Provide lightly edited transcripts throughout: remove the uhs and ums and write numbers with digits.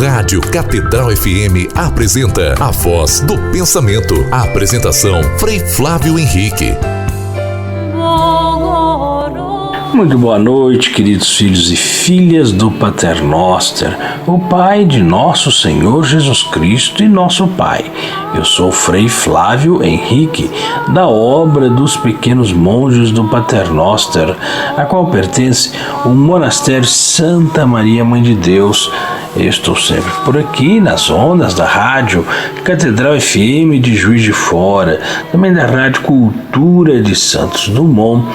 Rádio Catedral FM apresenta A Voz do Pensamento. A apresentação, Frei Flávio Henrique. Muito boa noite, queridos filhos e filhas do Pater Noster, o Pai de nosso Senhor Jesus Cristo e nosso Pai. Eu sou Frei Flávio Henrique, da obra dos pequenos monges do Pater Noster, a qual pertence o Monastério Santa Maria Mãe de Deus. Eu estou sempre por aqui nas ondas da rádio Catedral FM de Juiz de Fora, também da Rádio Cultura de Santos Dumont,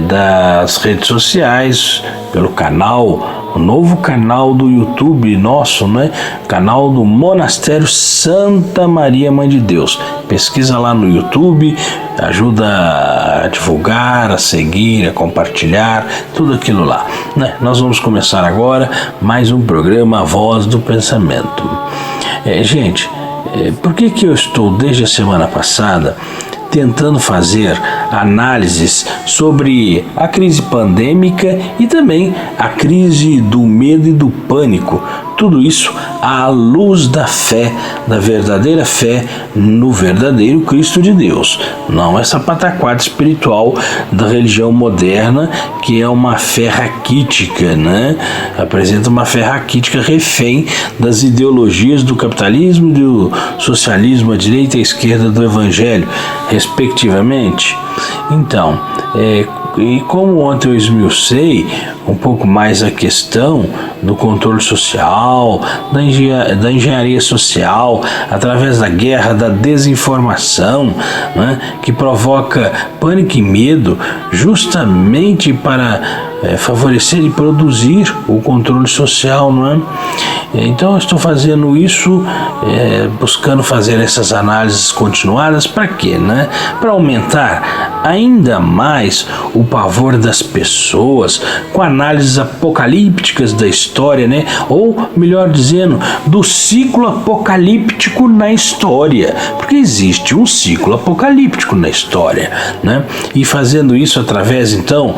das redes sociais, pelo canal, o novo canal do YouTube nosso, né? Canal do Monastério Santa Maria Mãe de Deus. Pesquisa lá no YouTube, ajuda a divulgar, a seguir, a compartilhar, tudo aquilo lá, né? Nós vamos começar agora mais um programa A Voz do Pensamento. Gente, por que eu estou desde a semana passada tentando fazer análises sobre a crise pandêmica e também a crise do medo e do pânico? Tudo isso à luz da fé, da verdadeira fé no verdadeiro Cristo de Deus. Não essa pataquada espiritual da religião moderna, que é uma fé raquítica, né? Apresenta uma fé raquítica refém das ideologias do capitalismo e do socialismo à direita e à esquerda do evangelho, respectivamente. Então, e como ontem eu esmiucei um pouco mais a questão do controle social, da engenharia social, através da guerra da desinformação, né, que provoca pânico e medo justamente para favorecer e produzir o controle social, não é? Então eu estou fazendo isso, buscando fazer essas análises continuadas, para quê, né? Para aumentar ainda mais o pavor das pessoas com análises apocalípticas da história, né? Ou, melhor dizendo, do ciclo apocalíptico na história, porque existe um ciclo apocalíptico na história, né? E fazendo isso através, então,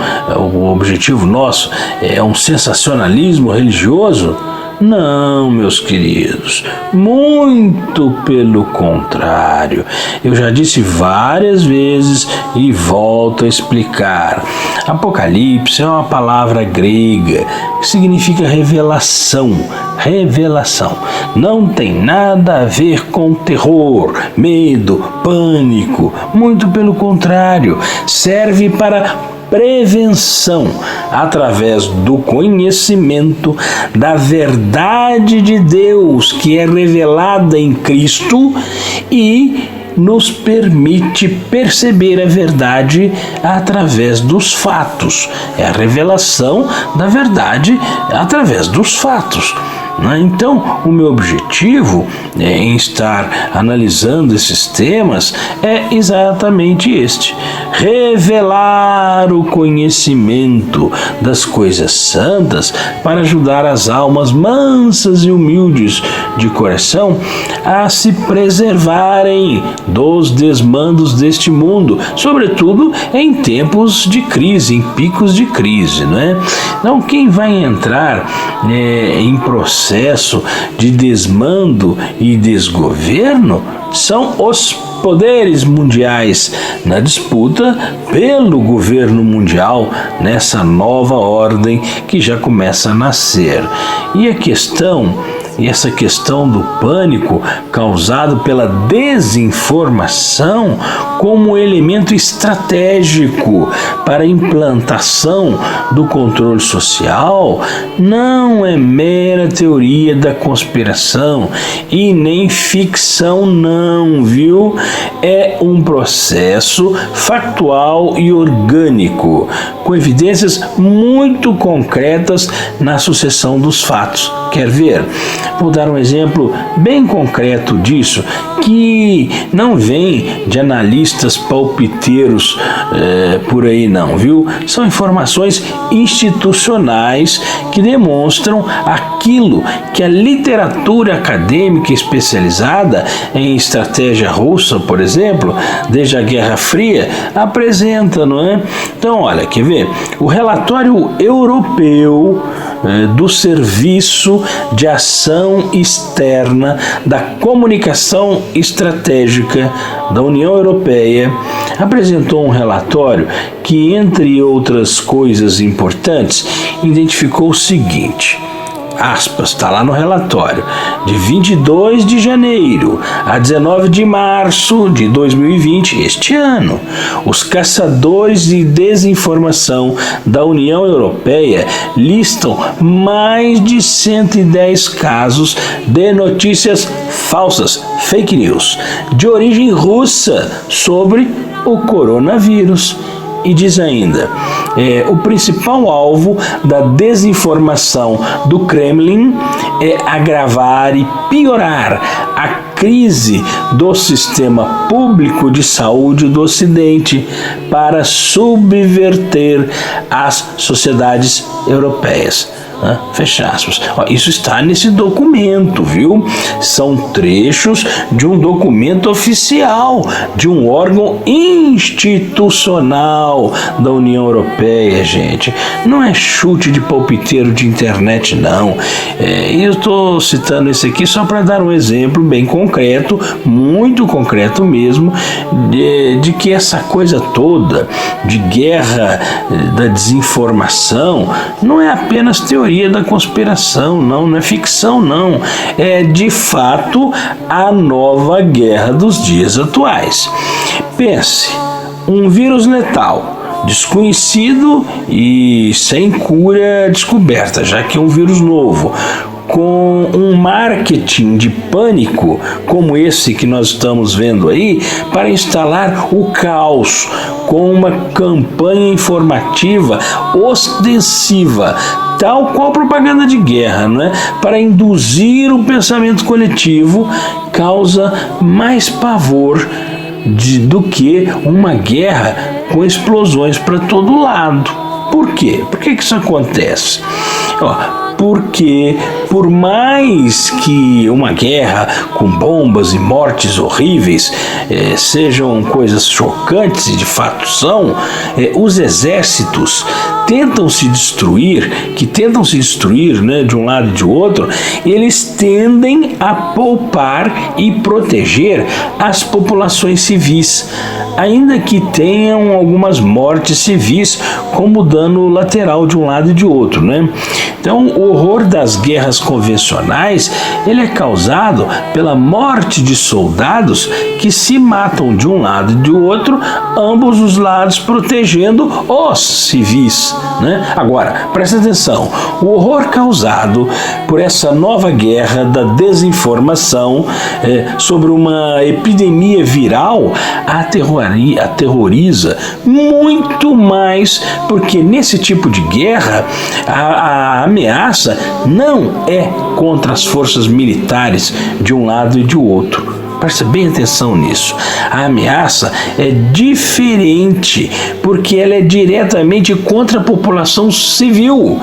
o objetivo nosso é um sensacionalismo religioso? Não, meus queridos, muito pelo contrário. Eu já disse várias vezes e volto a explicar. Apocalipse é uma palavra grega que significa revelação. Revelação. Não tem nada a ver com terror, medo, pânico. Muito pelo contrário, serve para prevenção através do conhecimento da verdade de Deus que é revelada em Cristo e nos permite perceber a verdade através dos fatos. É a revelação da verdade através dos fatos. Então, o meu objetivo em estar analisando esses temas é exatamente este: revelar o conhecimento das coisas santas para ajudar as almas mansas e humildes de coração a se preservarem dos desmandos deste mundo, sobretudo em tempos de crise, em picos de crise, não é? Então, quem vai entrar em processo de desmando e desgoverno são os poderes mundiais na disputa pelo governo mundial nessa nova ordem que já começa a nascer. E essa questão do pânico causado pela desinformação como elemento estratégico para a implantação do controle social não é mera teoria da conspiração e nem ficção não, viu? É um processo factual e orgânico, com evidências muito concretas na sucessão dos fatos. Quer ver? Vou dar um exemplo bem concreto disso, que não vem de analistas palpiteiros por aí não, viu? São informações institucionais que demonstram aquilo que a literatura acadêmica especializada em estratégia russa, por exemplo, desde a Guerra Fria, apresenta, não é? Então, olha, quer ver? O relatório europeu do Serviço de Ação Externa da Comunicação Estratégica da União Europeia apresentou um relatório que, entre outras coisas importantes, identificou o seguinte: aspas, está lá no relatório, de 22 de janeiro a 19 de março de 2020, este ano, os caçadores de desinformação da União Europeia listam mais de 110 casos de notícias falsas, fake news, de origem russa sobre o coronavírus. E diz ainda, o principal alvo da desinformação do Kremlin é agravar e piorar a crise do sistema público de saúde do Ocidente para subverter as sociedades europeias. Fecha aspas. Isso está nesse documento, viu? São trechos de um documento oficial, de um órgão institucional da União Europeia, gente. Não é chute de palpiteiro de internet, não. E eu estou citando esse aqui só para dar um exemplo bem concreto, muito concreto mesmo, de que essa coisa toda de guerra da desinformação não é apenas teoria da conspiração, não é ficção, não. É de fato a nova guerra dos dias atuais. Pense, um vírus letal, desconhecido e sem cura descoberta, já que é um vírus novo, com um marketing de pânico como esse que nós estamos vendo aí, para instalar o caos, com uma campanha informativa ostensiva, tal qual propaganda de guerra, não é? Para induzir o pensamento coletivo, causa mais pavor do que uma guerra com explosões para todo lado. Por quê? Por que isso acontece? Porque por mais que uma guerra com bombas e mortes horríveis sejam coisas chocantes, e de fato são, os exércitos tentam se destruir, né, de um lado e de outro, eles tendem a poupar e proteger as populações civis, ainda que tenham algumas mortes civis como dano lateral de um lado e de outro, né? Então, o horror das guerras convencionais, ele é causado pela morte de soldados que se matam de um lado e do outro, ambos os lados protegendo os civis, né? Agora, presta atenção, o horror causado por essa nova guerra da desinformação sobre uma epidemia viral aterroriza muito mais, porque nesse tipo de guerra a ameaça não é contra as forças militares de um lado e de outro. Presta bem atenção nisso. A ameaça é diferente, porque ela é diretamente contra a população civil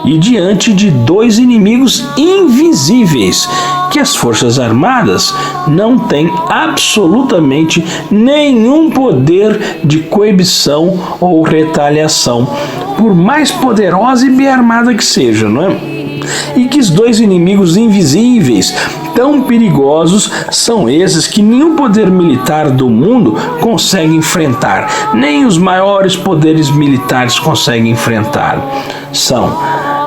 e diante de dois inimigos invisíveis que as Forças Armadas não têm absolutamente nenhum poder de coibição ou retaliação, por mais poderosa e bem armada que seja, não é? E que os dois inimigos invisíveis tão perigosos são esses que nenhum poder militar do mundo consegue enfrentar, nem os maiores poderes militares conseguem enfrentar. São,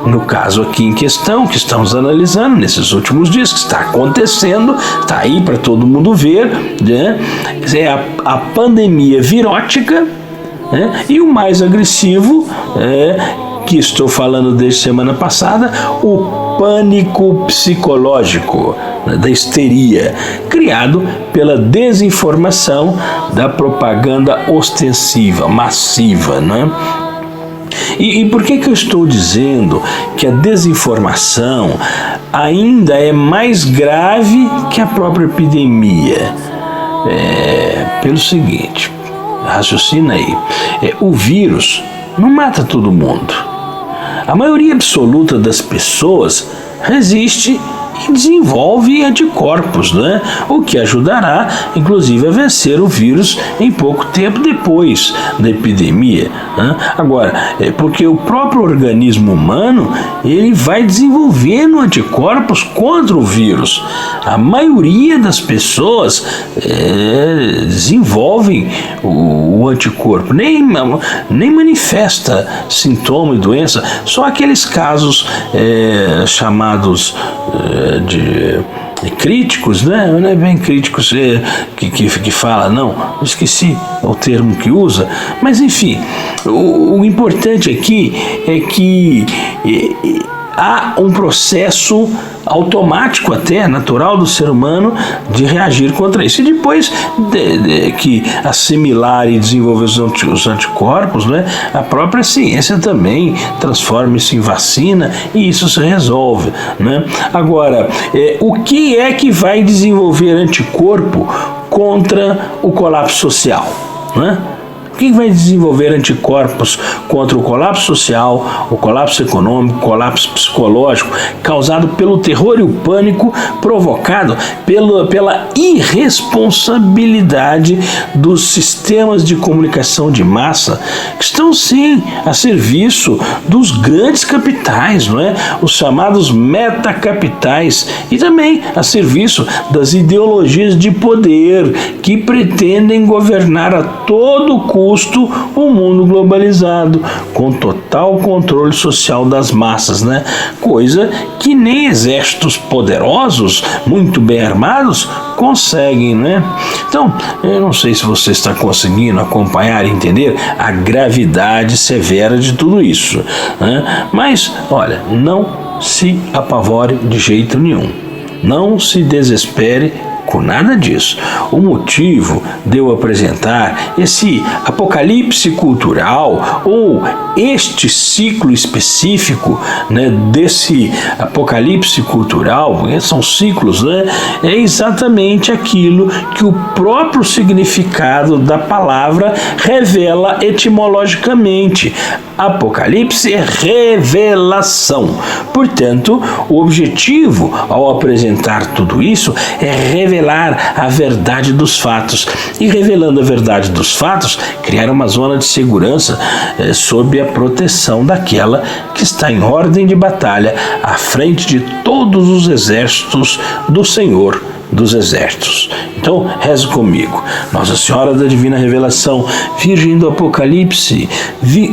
no caso aqui em questão, que estamos analisando nesses últimos dias, que está acontecendo, está aí para todo mundo ver, né? É a pandemia virótica, né? E o mais agressivo que estou falando desde semana passada, o pânico psicológico, né, da histeria, criado pela desinformação da propaganda ostensiva, massiva, né? E por que eu estou dizendo que a desinformação ainda é mais grave que a própria epidemia? Pelo seguinte, raciocina aí, o vírus não mata todo mundo. A maioria absoluta das pessoas resiste e desenvolve anticorpos, né? O que ajudará, inclusive, a vencer o vírus em pouco tempo depois da epidemia, né? Agora, porque o próprio organismo humano ele vai desenvolvendo anticorpos contra o vírus. A maioria das pessoas desenvolvem o anticorpo, nem manifesta sintoma e doença, só aqueles casos chamados de críticos, né? Não é bem críticos que fala, não, esqueci o termo que usa, mas enfim, o importante aqui é que há um processo automático, até natural do ser humano, de reagir contra isso. E depois que assimilar e desenvolver os anticorpos, né, a própria ciência também transforma isso em vacina e isso se resolve, né? Agora, o que é que vai desenvolver anticorpo contra o colapso social, né? Quem vai desenvolver anticorpos contra o colapso social, o colapso econômico, o colapso psicológico, causado pelo terror e o pânico provocado pela irresponsabilidade dos sistemas de comunicação de massa, que estão sim a serviço dos grandes capitais, não é? Os chamados metacapitais, e também a serviço das ideologias de poder que pretendem governar a todo custo um mundo globalizado, com total controle social das massas, né? Coisa que nem exércitos poderosos, muito bem armados, conseguem, né? Então, eu não sei se você está conseguindo acompanhar e entender a gravidade severa de tudo isso, né? Mas, olha, não se apavore de jeito nenhum. Não se desespere com nada disso. O motivo de eu apresentar esse apocalipse cultural, ou este ciclo específico, né, desse apocalipse cultural, são ciclos, né, é exatamente aquilo que o próprio significado da palavra revela etimologicamente. Apocalipse é revelação. Portanto, o objetivo ao apresentar tudo isso é revelar a verdade dos fatos. E revelando a verdade dos fatos, criar uma zona de segurança sob a proteção daquela que está em ordem de batalha à frente de todos os exércitos do Senhor dos exércitos. Então, reze comigo. Nossa Senhora da Divina Revelação, Virgem do Apocalipse,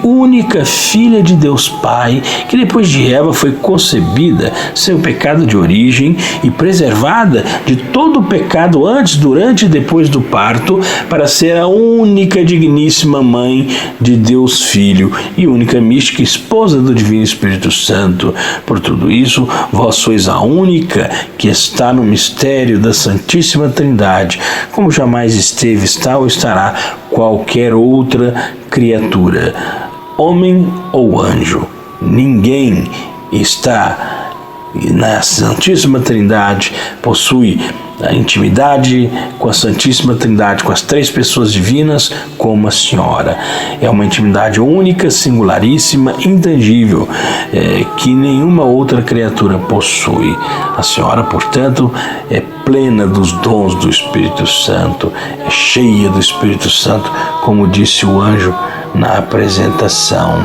única filha de Deus Pai, que depois de Eva foi concebida sem o pecado de origem e preservada de todo o pecado antes, durante e depois do parto, para ser a única digníssima mãe de Deus Filho e única mística esposa do Divino Espírito Santo. Por tudo isso, vós sois a única que está no mistério da Santíssima Trindade, como jamais esteve, está ou estará qualquer outra criatura, homem ou anjo. Ninguém está na Santíssima Trindade, possui a intimidade com a Santíssima Trindade, com as três pessoas divinas, como a Senhora. É uma intimidade única, singularíssima, intangível, que nenhuma outra criatura possui. A Senhora, portanto, é plena dos dons do Espírito Santo, é cheia do Espírito Santo, como disse o anjo na apresentação,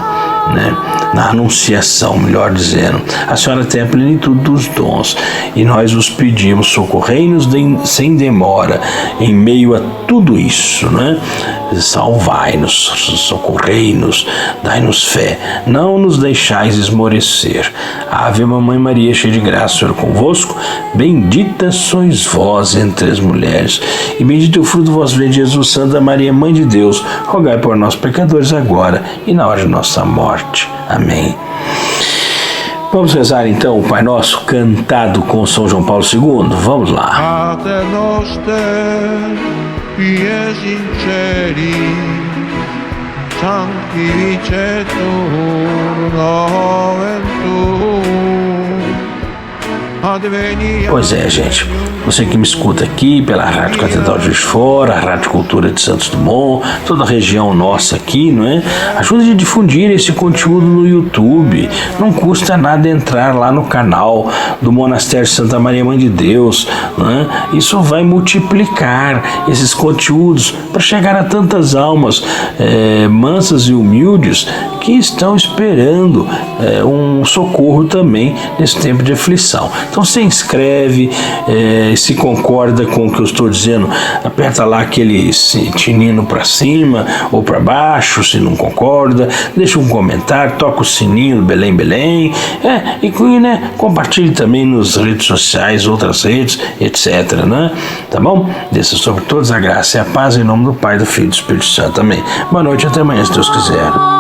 né? Na anunciação, melhor dizendo. A Senhora tem a plenitude dos dons e nós os pedimos, socorrei-nos sem demora em meio a tudo isso, né? Salvai-nos, socorrei-nos, dai-nos fé, não nos deixais esmorecer. Ave Mamãe Maria, cheia de graça, o Senhor é convosco, bendita sois vós entre as mulheres, e bendito é o fruto do vosso ventre, Jesus. Santa Maria, Mãe de Deus, rogai por nós pecadores agora e na hora de nossa morte. Amém. Vamos rezar então o Pai Nosso cantado com São João Paulo II. Vamos lá. Pater noster, qui es in celi, sanctificetur nomen tuum, advenia. Pois é, gente. Você que me escuta aqui pela Rádio Catedral de Juiz de Fora, a Rádio Cultura de Santos Dumont, toda a região nossa aqui, não é? Ajude a difundir esse conteúdo no YouTube. Não custa nada entrar lá no canal do Monastério Santa Maria Mãe de Deus, não é? Isso vai multiplicar esses conteúdos para chegar a tantas almas mansas e humildes que estão esperando um socorro também nesse tempo de aflição. Então se inscreve, se concorda com o que eu estou dizendo, aperta lá aquele sininho para cima ou para baixo, se não concorda, deixa um comentário, toca o sininho do Belém Belém, e compartilhe também nas redes sociais, outras redes, etc, né? Tá bom? Desça sobre todos a graça e a paz em nome do Pai, do Filho e do Espírito Santo. Amém. Boa noite, até amanhã, se Deus quiser.